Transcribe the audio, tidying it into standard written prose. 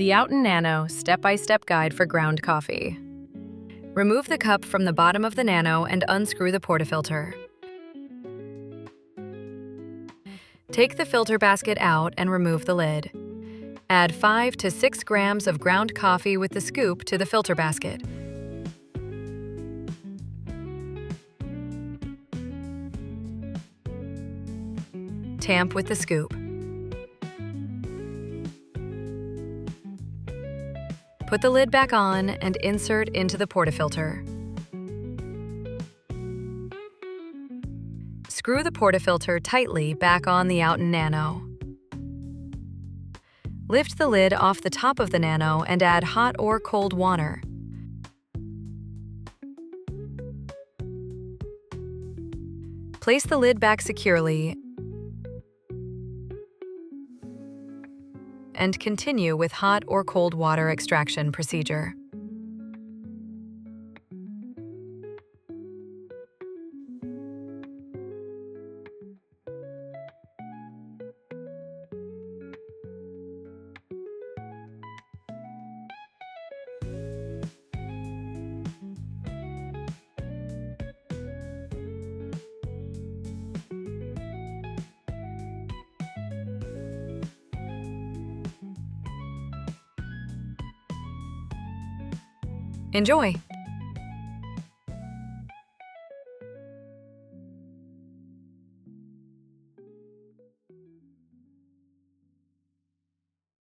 The OutIn Nano step-by-step guide for ground coffee. Remove the cup from the bottom of the Nano and unscrew the portafilter. Take the filter basket out and remove the lid. Add 5 to 6 grams of ground coffee with the scoop to the filter basket. Tamp with the scoop. Put the lid back on and insert into the portafilter. Screw the portafilter tightly back on the OutIn Nano. Lift the lid off the top of the Nano and add hot or cold water. Place the lid back securely and continue with hot or cold water extraction procedure. Enjoy!